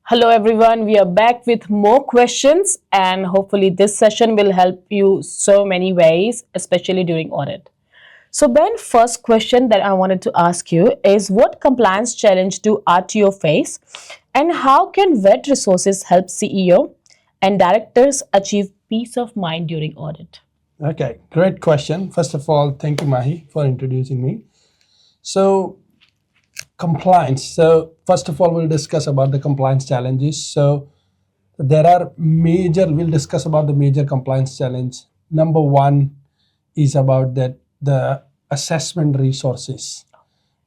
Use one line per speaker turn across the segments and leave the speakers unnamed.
Hello everyone, we are back with more questions and hopefully this session will help you so many ways, especially during audit. So Ben, first question that I wanted to ask you is what compliance challenge do RTO face and how can vet resources help CEO and directors achieve peace of mind during audit?
Okay, great question. First of all, thank you, Mahi, for introducing me. So, compliance. So, first of all, we'll discuss about the compliance challenges. So, we'll discuss about the major compliance challenge. Number one is about that the assessment resources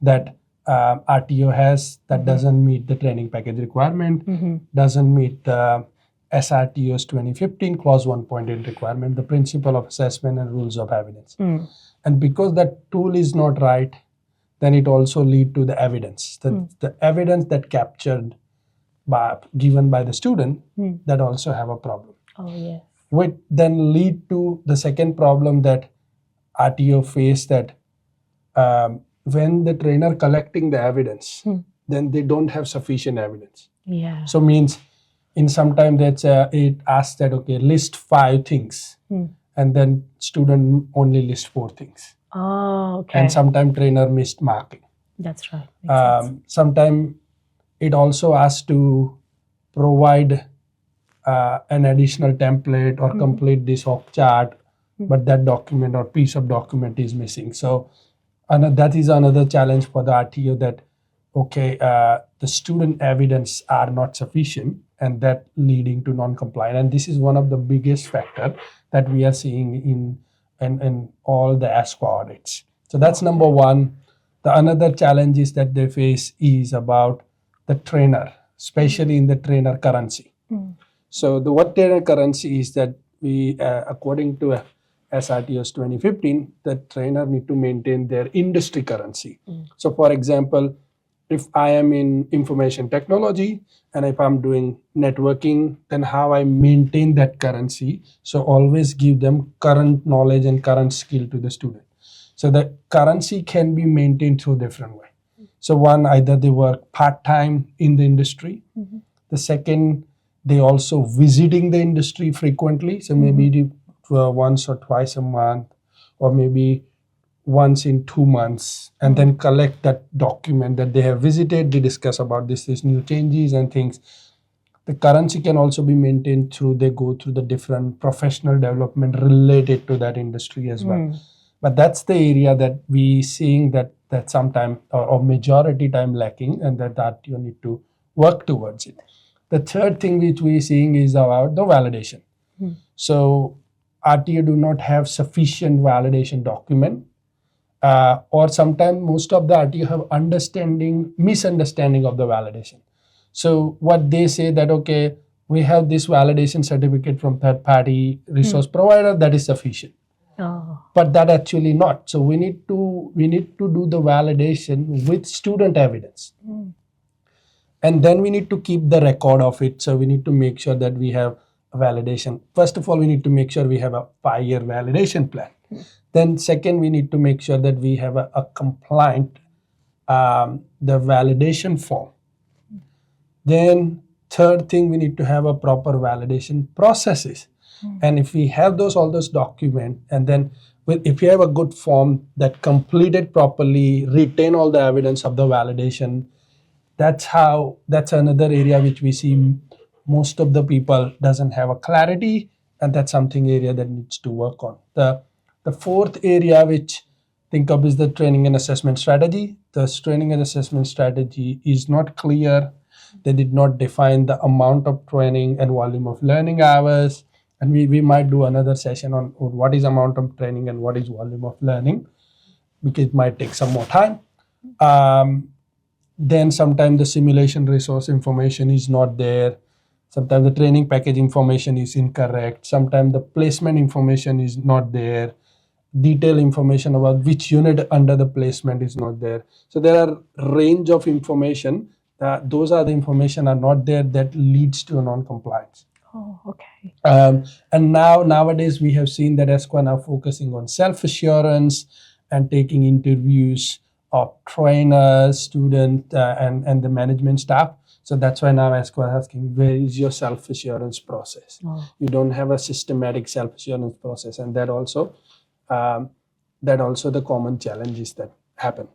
that RTO has that doesn't meet the training package requirement, doesn't meet the SRTO's 2015 clause 1.8 requirement, the principle of assessment and rules of evidence. And because that tool is not right, then it also lead to the evidence. The evidence that captured given by the student that also have a problem.
Oh yeah.
Which then lead to the second problem that RTO face that when the trainer collecting the evidence, then they don't have sufficient evidence.
Yeah.
So means in some time that it asks that okay list 5 things and then student only list 4 things.
Oh, okay.
And sometimes trainer missed marking.
That's right.
Sometimes it also asks to provide an additional template or complete this org chart, but that document or piece of document is missing. So that is another challenge for the RTO that the student evidence are not sufficient and that leading to non-compliant. And this is one of the biggest factor that we are seeing in all the ASQA audits. So that's number one. The another challenge is that they face is about the trainer, especially in the trainer currency. So what trainer currency is that we, according to SRTO's 2015, the trainer need to maintain their industry currency. So for example, if I am in information technology and if I'm doing networking, then how I maintain that currency. So always give them current knowledge and current skill to the student. So the currency can be maintained through different way. So one, either they work part-time in the industry. The second, they also visiting the industry frequently. So maybe once or twice a month, or maybe once in 2 months, and then collect that document that they have visited. They discuss about these new changes and things. The currency can also be maintained through they go through the different professional development related to that industry as well. But that's the area that we seeing that sometime or majority time lacking, and that you need to work towards it. The third thing which we seeing is about the validation. So RTO do not have sufficient validation document. Or sometimes most of the RTO have misunderstanding of the validation. So what they say that okay, we have this validation certificate from third party resource provider that is sufficient. But that actually not. So we need to do the validation with student evidence. And then we need to keep the record of it. So we need to make sure that we have a validation. First of all, we need to make sure we have a 5-year validation plan. Then second, we need to make sure that we have a compliant the validation form. Then third thing, we need to have a proper validation processes. And if we have all those documents, and then if you have a good form that completed properly, retain all the evidence of the validation, that's another area which we see most of the people doesn't have a clarity, and that's something area that needs to work on. The fourth area which think of is the training and assessment strategy. The training and assessment strategy is not clear. They did not define the amount of training and volume of learning hours. And we might do another session on what is amount of training and what is volume of learning, because it might take some more time. Then sometimes the simulation resource information is not there. Sometimes the training package information is incorrect. Sometimes the placement information is not there. Detailed information about which unit under the placement is not there. So there are range of information. Those are the information are not there that leads to a non-compliance.
Oh, okay.
And nowadays we have seen that ASQA now focusing on self-assurance and taking interviews of trainers, students, and the management staff. So that's why now ASQA is asking, where is your self-assurance process?
Oh.
You don't have a systematic self-assurance process, and that also the common challenges that happen.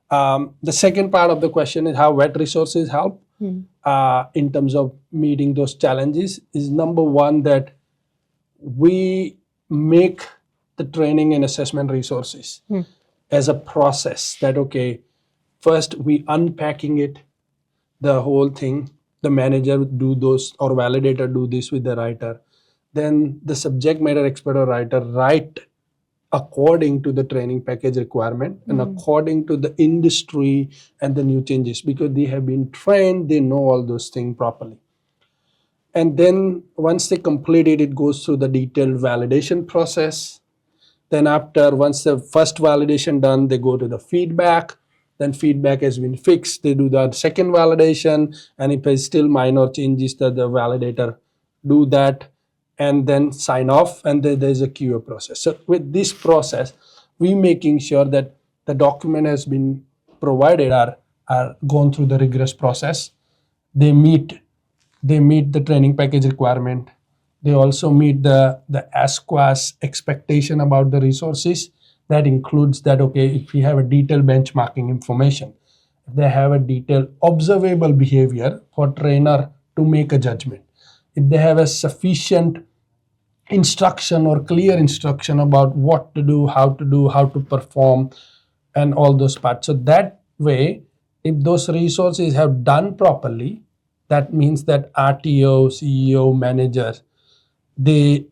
The second part of the question is how wet resources help in terms of meeting those challenges. Is number one that we make the training and assessment resources as a process that, okay, first we unpacking it, the whole thing, the manager do those or validator do this with the writer, then the subject matter expert or writer write according to the training package requirement and according to the industry and the new changes, because they have been trained, they know all those things properly. And then once they complete it, it goes through the detailed validation process. Then once the first validation done, they go to the feedback. Then feedback has been fixed, they do the second validation, and if there's still minor changes, the validator do that and then sign off, and then there's a QA process. So with this process, we making sure that the document has been provided are gone through the rigorous process. They meet the training package requirement. They also meet the ASQA's expectation about the resources. That includes that, okay, if we have a detailed benchmarking information, if they have a detailed observable behavior for trainer to make a judgment, if they have a sufficient instruction or clear instruction about what to do, how to perform, and all those parts. So that way, if those resources have done properly, that means that RTO, CEO, managers, they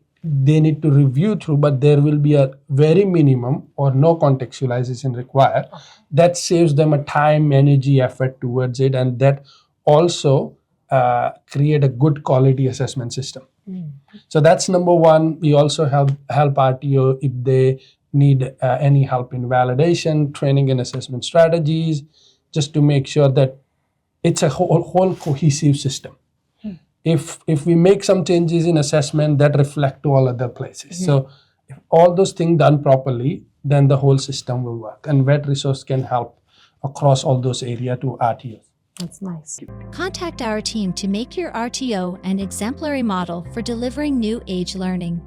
need to review through, but there will be a very minimum or no contextualization required. That saves them a time, energy, effort towards it, and that also create a good quality assessment system. So that's number one. We also help RTO if they need any help in validation, training and assessment strategies, just to make sure that it's a whole cohesive system. If we make some changes in assessment, that reflect to all other places. So if all those things done properly, then the whole system will work. And wet resource can help across all those areas to RTOs.
That's nice.
Contact our team to make your RTO an exemplary model for delivering new age learning.